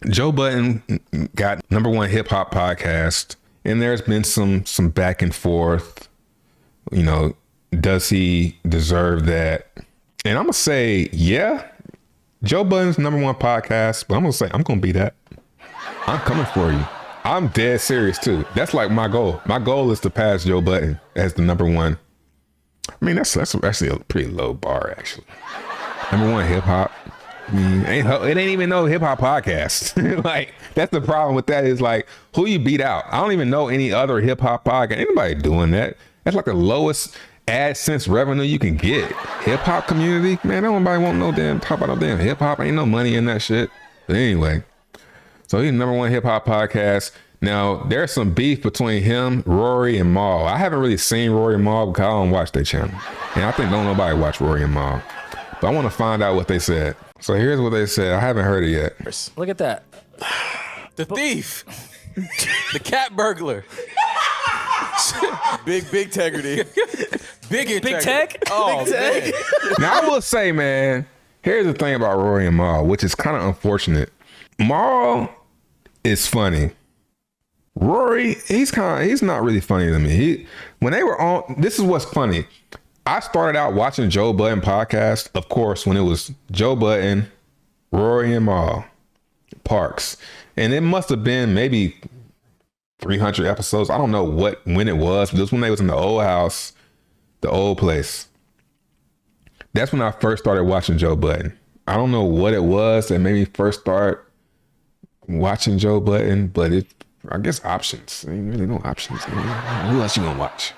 Joe Budden got #1 hip hop podcast, and there's been some back and forth. You know, does he deserve that? And I'm gonna say, yeah, Joe Budden's #1 podcast, but I'm gonna say I'm gonna be that. I'm coming for you. I'm dead serious too. That's like my goal. My goal is to pass Joe Budden as the #1. I mean, that's actually a pretty low bar, actually. #1 hip hop. I mean, it ain't even no hip hop podcast. Like, that's the problem with that is like, who you beat out? I don't even know any other hip hop podcast. Anybody doing that? That's like the lowest AdSense revenue you can get. Hip hop community, man, nobody won't talk about no damn hip hop. Ain't no money in that shit. But anyway, so he's #1 hip hop podcast. Now there's some beef between him, Rory, and Mal. I haven't really seen Rory and Mal because I don't watch their channel, and I think don't nobody watch Rory and Mal. But I want to find out what they said. So here's what they said. I haven't heard it yet. Look at that. The thief. The cat burglar. Big integrity. Big tech? Oh, Big tech. man. Now I will say, man, here's the thing about Rory and Mal, which is kind of unfortunate. Mal is funny. Rory, he's not really funny to me. When they were on, this is what's funny. I started out watching Joe Budden podcast, of course, when it was Joe Budden, Rory and Mal, Parks. And it must have been maybe 300 episodes. I don't know when it was, but it was when they was in the old house, the old place. That's when I first started watching Joe Budden. I don't know what it was that made me first start watching Joe Budden, but I guess options. There ain't really no options. Who else you gonna watch?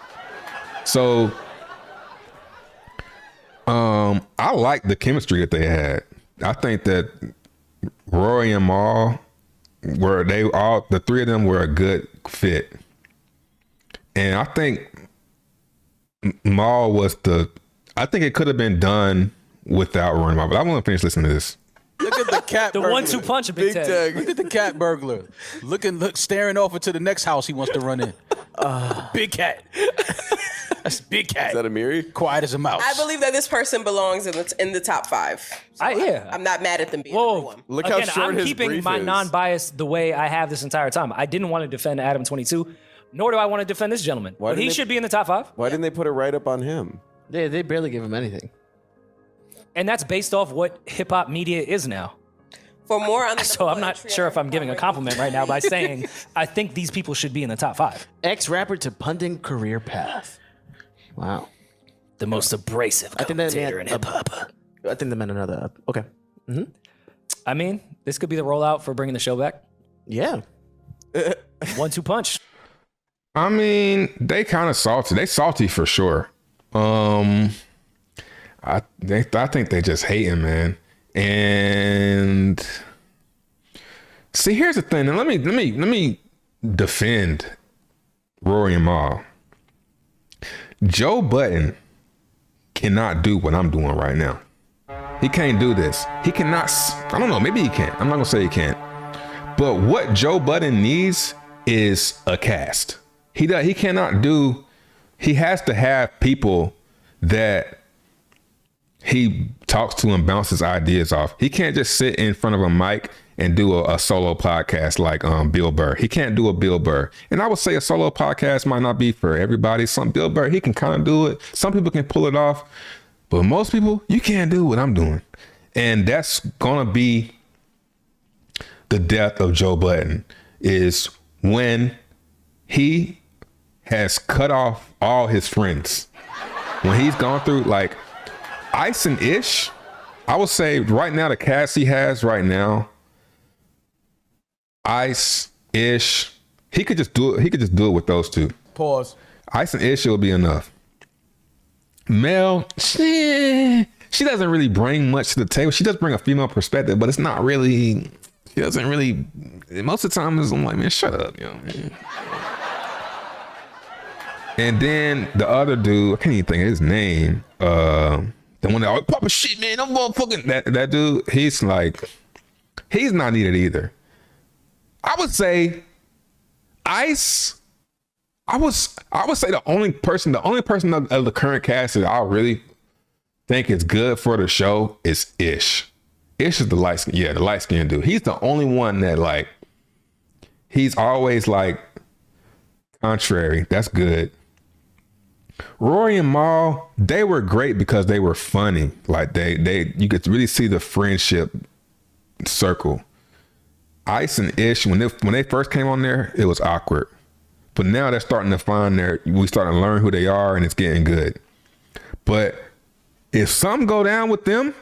So I like the chemistry that they had. I think that Rory and Mal the three of them were a good fit. And I think Mal I think it could have been done without Rory and Mal, but I want to finish listening to this. Look at the cat burglar. 1-2 punch of Big Tech. Look at the cat burglar. Staring off into the next house he wants to run in. Big cat. That's Big Cat. Is that Amiri? Quiet as a mouse. I believe that this person belongs in the top 5. So I'm not mad at them being #1. Look Again, how short I'm his keeping brief my is. non-bias the way I have this entire time. I didn't want to defend Adam 22, nor do I want to defend this gentleman. But he should be in the top 5. Why didn't they put it right up on him? They barely give him anything. And that's based off what hip-hop media is now. For more on the So I'm not sure if I'm giving a compliment right now by saying I think these people should be in the top 5. Ex-rapper to punting career path. Wow. The most abrasive commentator in hip-hop. I think they meant another. Okay. Mm-hmm. I mean, this could be the rollout for bringing the show back. Yeah. 1-2 punch. I mean, they kind of salty. They salty for sure. I think they just hating, man. And see, here's the thing. And let me defend Rory and Mal. Joe Budden cannot do what I'm doing right now. He can't do this. He cannot. I don't know. Maybe he can. I'm not gonna say he can't. But what Joe Budden needs is a cast. He cannot do. He has to have people that he talks to and bounces ideas off. He can't just sit in front of a mic and do a solo podcast like Bill Burr. He can't do a Bill Burr. And I would say a solo podcast might not be for everybody. Some Bill Burr, he can kind of do it. Some people can pull it off. But most people, you can't do what I'm doing. And that's going to be the death of Joe Budden, is when he has cut off all his friends. When he's gone through, like, Ice and Ish, I would say right now, the cast he has right now, Ice, Ish, he could just do it. He could just do it with those two. Pause. Ice and Ish will be enough. Mel, she doesn't really bring much to the table. She does bring a female perspective, but it's not really. She doesn't really. Most of the time, I'm like, man, shut up, you know. Man. And then the other dude, I can't even think of his name. The one that always pop shit, man. I'm motherfucking that dude. He's like, he's not needed either. I would say Ice. I would say the only person of the current cast that I really think is good for the show is Ish. Ish is the light skin. Yeah, the light skinned dude. He's the only one that like. He's always like contrary. That's good. Rory and Mal, they were great because they were funny. Like you could really see the friendship circle. Ice and Ish, when they first came on there, it was awkward. But now they're starting to we starting to learn who they are, and it's getting good. But if something go down with them,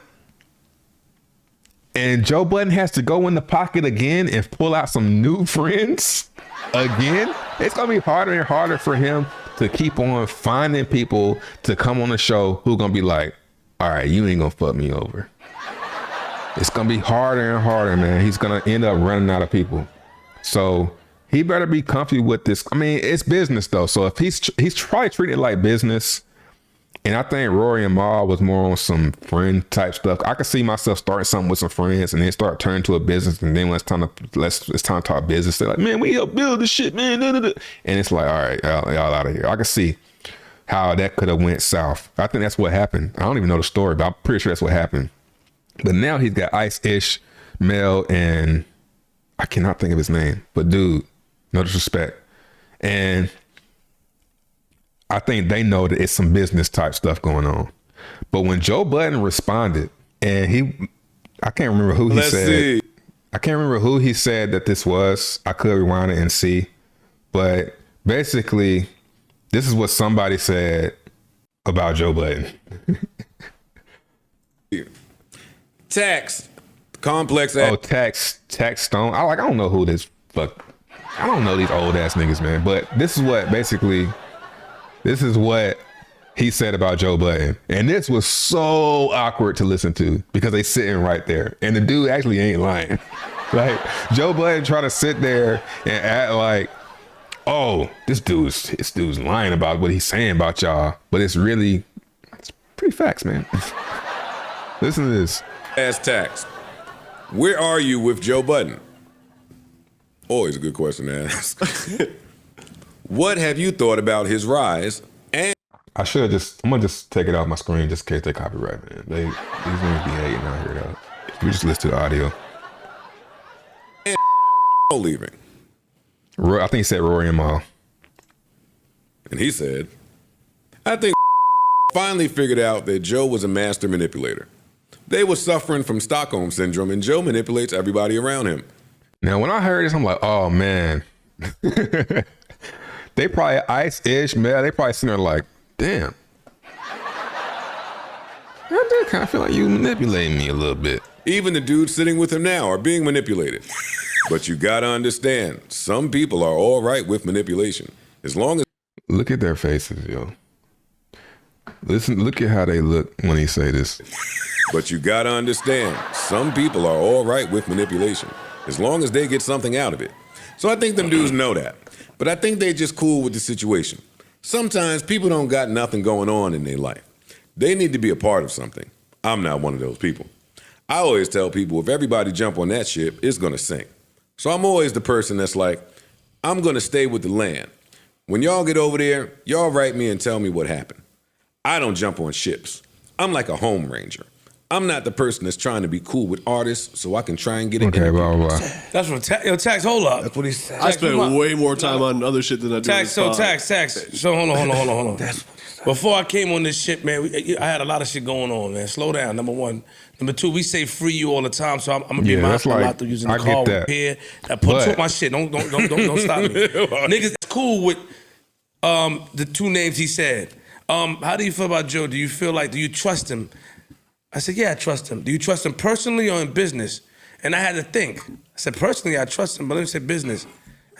and Joe Budden has to go in the pocket again and pull out some new friends again, it's gonna be harder and harder for him to keep on finding people to come on the show who gonna be like, all right, you ain't gonna fuck me over. It's gonna be harder and harder, man. He's gonna end up running out of people. So he better be comfy with this. I mean, it's business though. So if he's probably treating it like business, and I think Rory and Mal was more on some friend type stuff. I could see myself starting something with some friends and then start turning to a business. And then when it's time to talk business, they're like, man, we help build this shit, man. And it's like, all right, y'all out of here. I can see how that could have went south. I think that's what happened. I don't even know the story, but I'm pretty sure that's what happened. But now he's got Ice-ish, Mel, and I cannot think of his name. But dude, no disrespect. And I think they know that it's some business type stuff going on. But when Joe Budden responded, and I can't remember who he said. I can't remember who he said that this was. I could rewind it and see. But basically, this is what somebody said about Joe Budden. Tax complex. Oh, tax stone. I don't know who this fuck. I don't know these old ass niggas, man. But this is what he said about Joe Budden. And this was so awkward to listen to because they sitting right there. And the dude actually ain't lying. Like Joe Budden trying to sit there and act like, oh, this dude's lying about what he's saying about y'all. But it's pretty facts, man. Listen to this. As tax. Where are you with Joe Budden? Always a good question to ask. What have you thought about his rise? And I'm gonna just take it off my screen just in case they copyright, man. These niggas be hating out here though. We just listen to the audio. And leaving. I think he said Rory and Mal. And he said, I think finally figured out that Joe was a master manipulator. They were suffering from Stockholm syndrome, and Joe manipulates everybody around him. Now, when I heard this, I'm like, oh man. They probably Ice-ish, man. They probably sitting there like, damn. I do kind of feel like you manipulating me a little bit. Even the dudes sitting with him now are being manipulated. But you gotta understand, some people are all right with manipulation. As long as... Look at their faces, yo. Look at how they look when he say this. But you gotta understand, some people are all right with manipulation. As long as they get something out of it. So I think them dudes know that. But I think they just cool with the situation. Sometimes people don't got nothing going on in their life. They need to be a part of something. I'm not one of those people. I always tell people if everybody jump on that ship, it's gonna sink. So I'm always the person that's like, I'm gonna stay with the land. When y'all get over there, y'all write me and tell me what happened. I don't jump on ships. I'm like a home ranger. I'm not the person that's trying to be cool with artists so I can try and get it. Okay, blah, blah, blah. That's what Tax, hold up. That's what he said. I spend way more time on other shit than I do. Tax. So hold on. Before I came on this shit, man, I had a lot of shit going on, man. Slow down, number one. Number two, we say free you all the time, so I'm gonna be mindful about to using the car here. Put my shit. Don't stop me. Niggas, it's cool with the two names he said. How do you feel about Joe? Do you trust him? I said, yeah, I trust him. Do you trust him personally or in business? And I had to think. I said, personally, I trust him, but let me say business.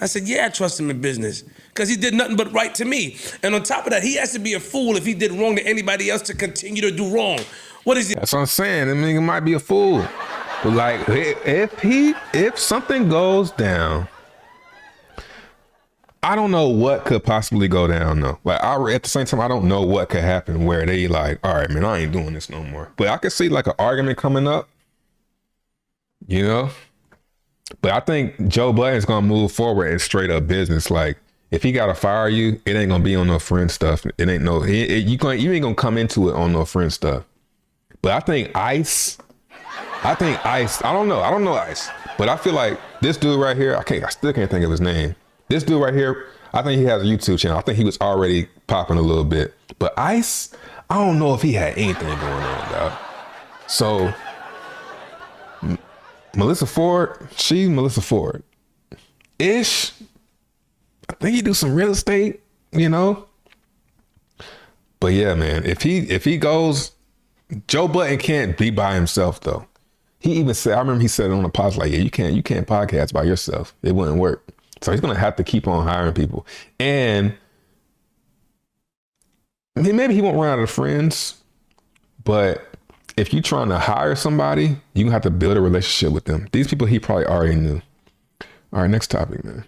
I said, yeah, I trust him in business because he did nothing but right to me. And on top of that, he has to be a fool if he did wrong to anybody else to continue to do wrong. What is he? That's what I'm saying. I mean, he might be a fool. But like, if something goes down, I don't know what could possibly go down though. Like at the same time, I don't know what could happen where they like, all right, man, I ain't doing this no more. But I could see like an argument coming up, you know? But I think Joe Budden's gonna move forward in straight up business. Like if he gotta fire you, it ain't gonna be on no friend stuff. It ain't no, you ain't gonna come into it on no friend stuff. But I think Ice I think Ice. I don't know Ice, but I feel like this dude right here. I still can't think of his name. This dude right here. I think he has a YouTube channel. I think he was already popping a little bit, but Ice. I don't know if he had anything going on, dog. So Melissa Ford. She's Melissa Ford. Ish. I think he do some real estate, you know. But yeah, man, if he goes, Joe Budden can't be by himself though. He even said, I remember he said it on the podcast, like, yeah, you can't podcast by yourself. It wouldn't work. So he's gonna have to keep on hiring people. And maybe he won't run out of friends, but if you're trying to hire somebody, you're gonna have to build a relationship with them. These people he probably already knew. All right, next topic, man.